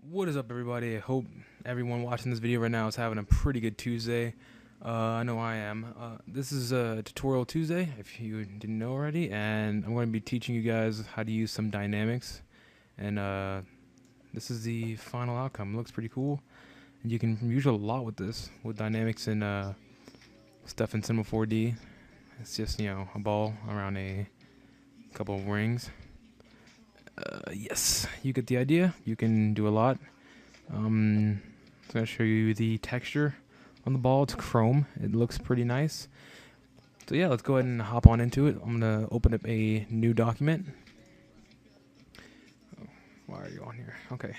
What is up, everybody? I hope everyone watching this video right now is having a pretty good Tuesday. I know I am. This is a tutorial Tuesday, if you didn't know already, and I'm going to be teaching you guys how to use some dynamics. And this is the final outcome. It looks pretty cool, and you can use a lot with this, with dynamics and stuff in Cinema 4D. It's just, you know, a ball around a couple of rings. Yes, you get the idea. You can do a lot. I'm going to show you the texture on the ball. It's chrome. It looks pretty nice. So yeah, let's go ahead and hop on into it. I'm going to open up a new document. Oh, why are you on here? Okay.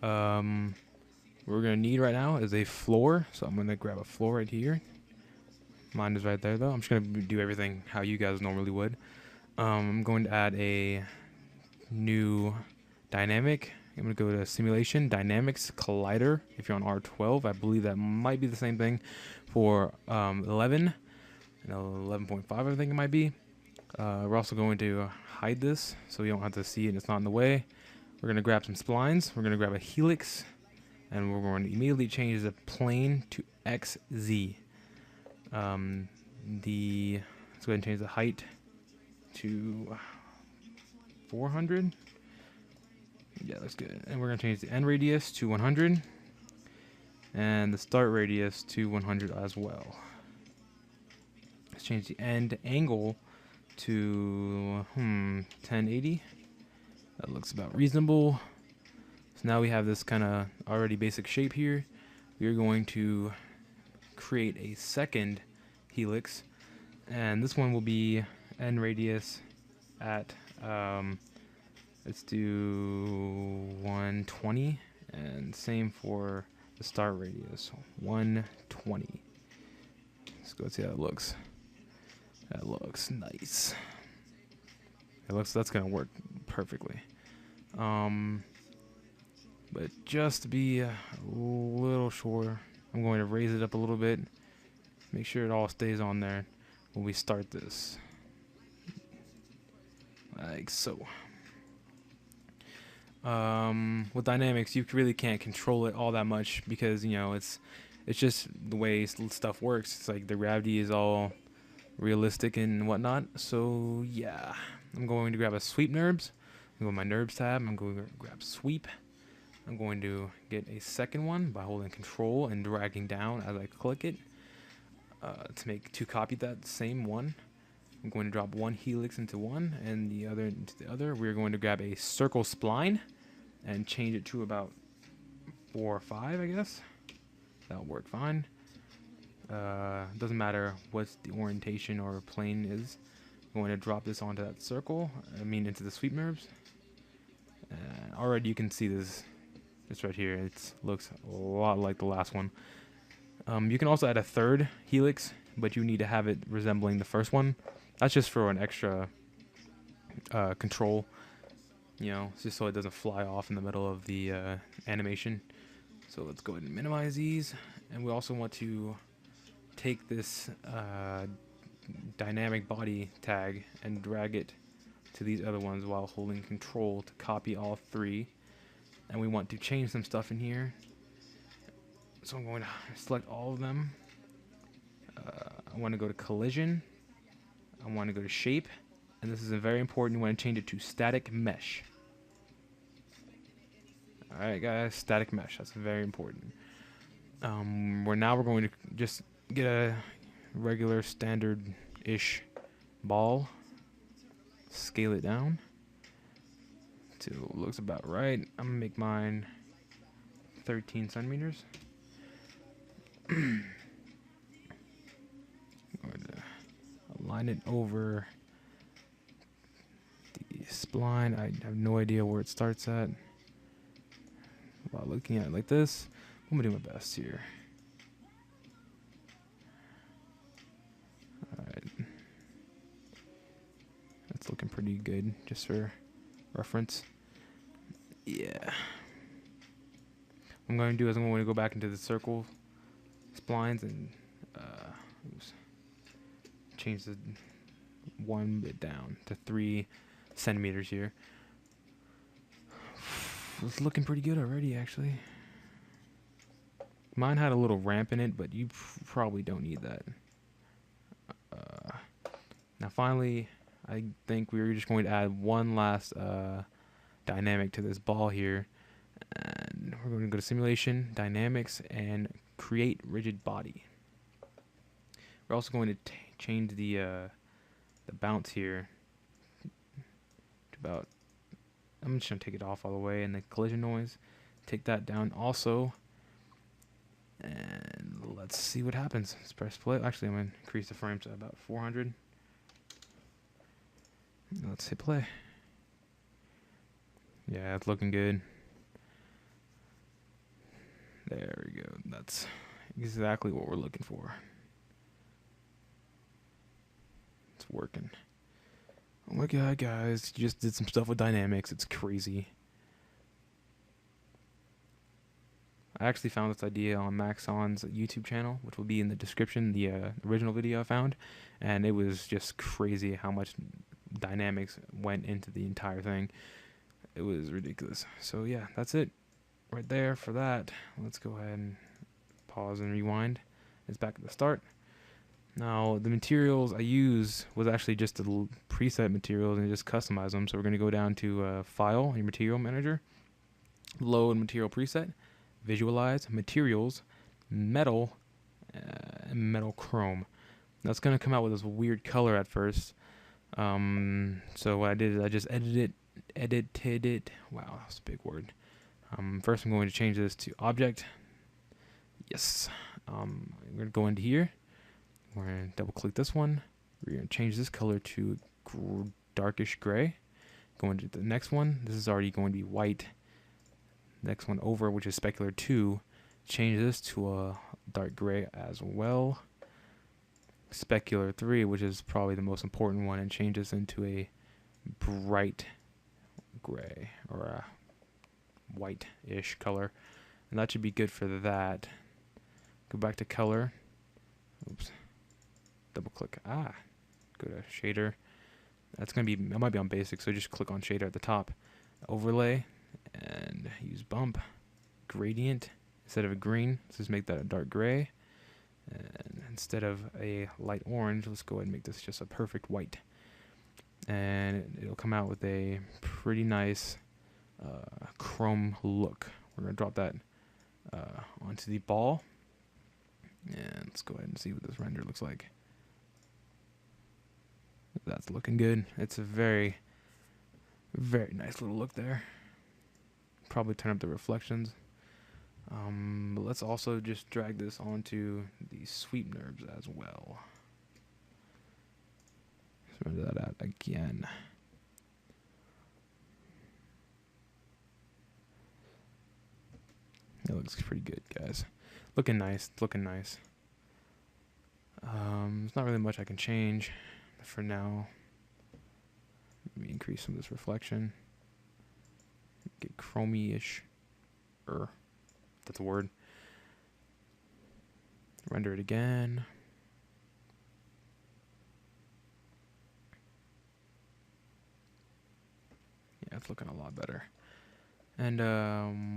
What we're going to need right now is a floor. So I'm going to grab a floor right here. Mine is right there, though. I'm just going to do everything how you guys normally would. I'm going to add a new dynamic. I'm going to go to Simulation, Dynamics, Collider. If you're on R12, I believe that might be the same thing for 11 and 11.5, I think it might be. We're also going to hide this so you don't have to see it and it's not in the way. We're going to grab some splines. We're going to grab a helix, and we're going to immediately change the plane to XZ. Let's go ahead and change the height to 400. Yeah, that's good. And we're going to change the end radius to 100 and the start radius to 100 as well. Let's change the end angle to 1080. That looks about reasonable. So now we have this kind of already basic shape here. We are going to create a second helix, and this one will be end radius at let's do 120, and same for the start radius, 120. Let's go see how it looks. That looks nice. That's gonna work perfectly. But just to be a little sure, I'm going to raise it up a little bit, make sure it all stays on there when we start this, like so. With dynamics, you really can't control it all that much because, you know, it's just the way stuff works. It's like the gravity is all realistic and whatnot. So yeah, I'm going to grab a sweep NURBS. I'm going to my NURBS tab. I'm going to grab sweep. I'm going to get a second one by holding control and dragging down as I click it to copy that same one. I'm going to drop one helix into one and the other into the other. We're going to grab a circle spline and change it to about 4 or 5, I guess. That'll work fine. Doesn't matter what the orientation or plane is. I'm going to drop this onto that circle, into the sweep NURBS. Already you can see this right here. It looks a lot like the last one. You can also add a third helix, but you need to have it resembling the first one. That's just for an extra control, you know, just so it doesn't fly off in the middle of the animation. So let's go ahead and minimize these. And we also want to take this dynamic body tag and drag it to these other ones while holding control to copy all three. And we want to change some stuff in here. So I'm going to select all of them. I want to go to collision. I want to go to shape, and this is a very important. You want to change it to static mesh. Alright guys, static mesh, that's very important. We're going to just get a regular standard-ish ball, scale it down till it looks about right. I'm going to make mine 13 centimeters. I'm going to align it over the spline. I have no idea where it starts at. While looking at it like this, I'm gonna do my best here. Alright. That's looking pretty good, just for reference. Yeah. What I'm going to do is I'm going to go back into the circle splines and change the one bit down to 3 centimeters here. it's looking pretty good already, actually. Mine had a little ramp in it, but you probably don't need that. Now finally, I think we're just going to add one last dynamic to this ball here. And we're going to go to Simulation, Dynamics, and Create Rigid Body. We're also going to change the bounce here to about, I'm just going to take it off all the way, and the collision noise, take that down also. And let's see what happens. Let's press play. Actually, I'm going to increase the frame to about 400. Let's hit play. Yeah, it's looking good. There we go. That's exactly what we're looking for. It's working. Oh my god, guys. You just did some stuff with dynamics. It's crazy. I actually found this idea on Maxon's YouTube channel, which will be in the description, the original video I found. And it was just crazy how much dynamics went into the entire thing. It was ridiculous. So yeah, that's it right there for that. Let's go ahead and pause and rewind. It's back at the start. Now the materials I use was actually just the preset materials and just customize them. So we're going to go down to File, your Material Manager, Load Material Preset, Visualize, Materials, Metal, and Metal Chrome. That's going to come out with this weird color at first. So what I did is I just edited it. Wow, that's a big word. First I'm going to change this to Object. Yes. We're going to go into here. We're going to double click this one. We're going to change this color to darkish gray. Go into the next one. This is already going to be white. Next one over, which is Specular 2. Change this to a dark gray as well. Specular 3, which is probably the most important one, and change this into a bright gray or a white-ish color. And that should be good for that. Go back to color. Oops. Double click. Go to shader. That's gonna be, it might be on basic, so just click on shader at the top. Overlay and use bump. Gradient instead of a green. Let's just make that a dark gray. And instead of a light orange, let's go ahead and make this just a perfect white. And it'll come out with a pretty nice chrome look. We're going to drop that onto the ball. And let's go ahead and see what this render looks like. That's looking good. It's a very, very nice little look there. Probably turn up the reflections. But let's also just drag this onto the sweep NURBS as well. Let's render that out again. It looks pretty good, guys. Looking nice, looking nice. There's not really much I can change for now. Maybe increase some of this reflection. Get chromey-ish. That's a word. Render it again. Yeah, it's looking a lot better. And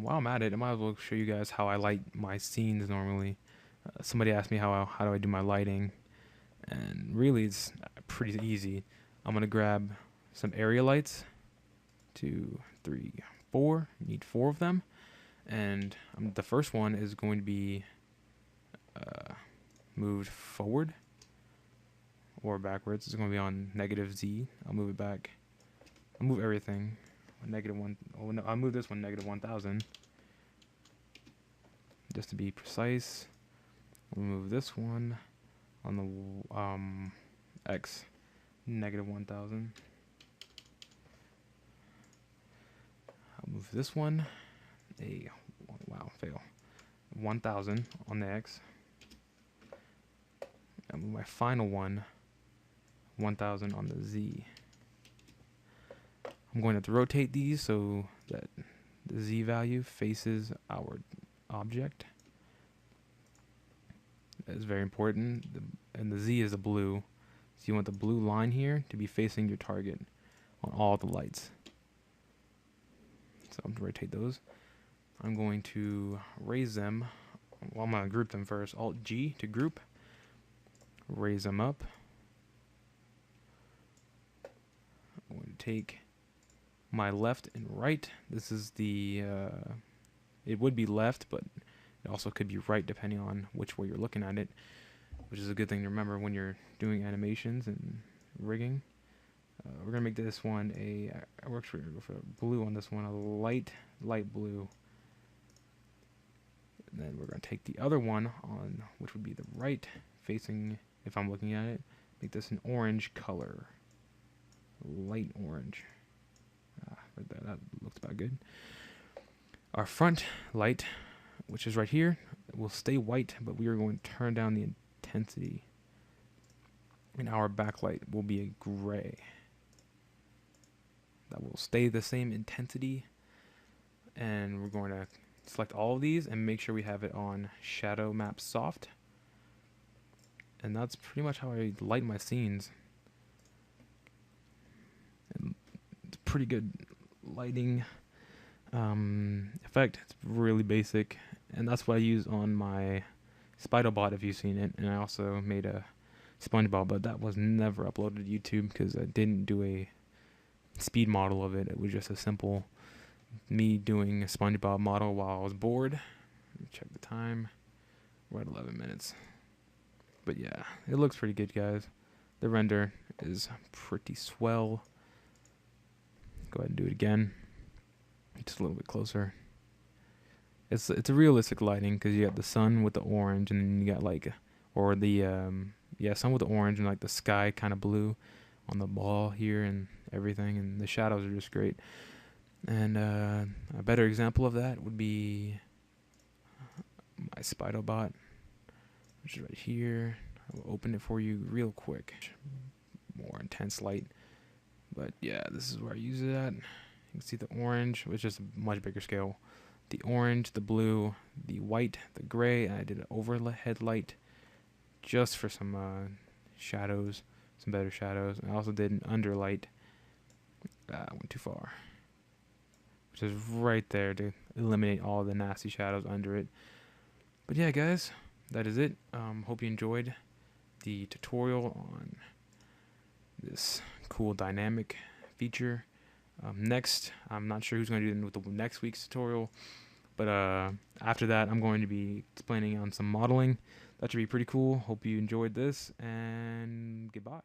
while I'm at it, I might as well show you guys how I light my scenes normally. Somebody asked me how do I do my lighting, and really it's pretty easy. I'm gonna grab some area lights. 2, 3, 4. You need 4 of them. And the first one is going to be moved forward or backwards. It's going to be on -Z. I'll move it back. I'll move everything. -1. Oh no, I'll move this one -1000. Just to be precise. We'll move this one on the X -1000. I'll move this one. Wow, fail. 1000 on the X. And my final one, 1000 on the Z. I'm going to have to rotate these so that the Z value faces our object. That is very important. And the Z is the blue. So you want the blue line here to be facing your target on all the lights. So I'm going to rotate those. I'm going to raise them. Well, I'm going to group them first. Alt-G to group. Raise them up. I'm going to take my left and right. This is the, it would be left, but it also could be right depending on which way you're looking at it, which is a good thing to remember when you're doing animations and rigging. We're going to make this one we're going to go for blue on this one, a light blue. And then we're going to take the other one on, which would be the right facing, if I'm looking at it, make this an orange color. Light orange. Right there, that looks about good. Our front light, which is right here, will stay white, but we are going to turn down the intensity. And our backlight will be a gray. That will stay the same intensity. And we're going to select all of these and make sure we have it on shadow map soft. And that's pretty much how I light my scenes. And it's pretty good lighting effect. It's really basic, and that's what I use on my SpiderBot if you've seen it. And I also made a SpongeBob, but that was never uploaded to YouTube because I didn't do a speed model of it. It was just a simple me doing a SpongeBob model while I was bored. Check the time. We're at 11 minutes. But yeah, it looks pretty good, guys. The render is pretty swell. Go ahead and do it again. Just a little bit closer. It's a realistic lighting because you got the sun with the orange, and then you got like, or the sun with the orange and like the sky kind of blue on the ball here and everything, and the shadows are just great. And a better example of that would be my SpiderBot, which is right here. I will open it for you real quick. More intense light. But yeah, this is where I use it at. You can see the orange, which is a much bigger scale. The orange, the blue, the white, the gray, and I did an overhead light just for some shadows, some better shadows. And I also did an underlight. I went too far. Which is right there to eliminate all the nasty shadows under it. But yeah, guys, that is it. Hope you enjoyed the tutorial on this cool dynamic feature. Next, I'm not sure who's going to do it with the next week's tutorial, but after that, I'm going to be explaining on some modeling. That should be pretty cool. Hope you enjoyed this, and goodbye.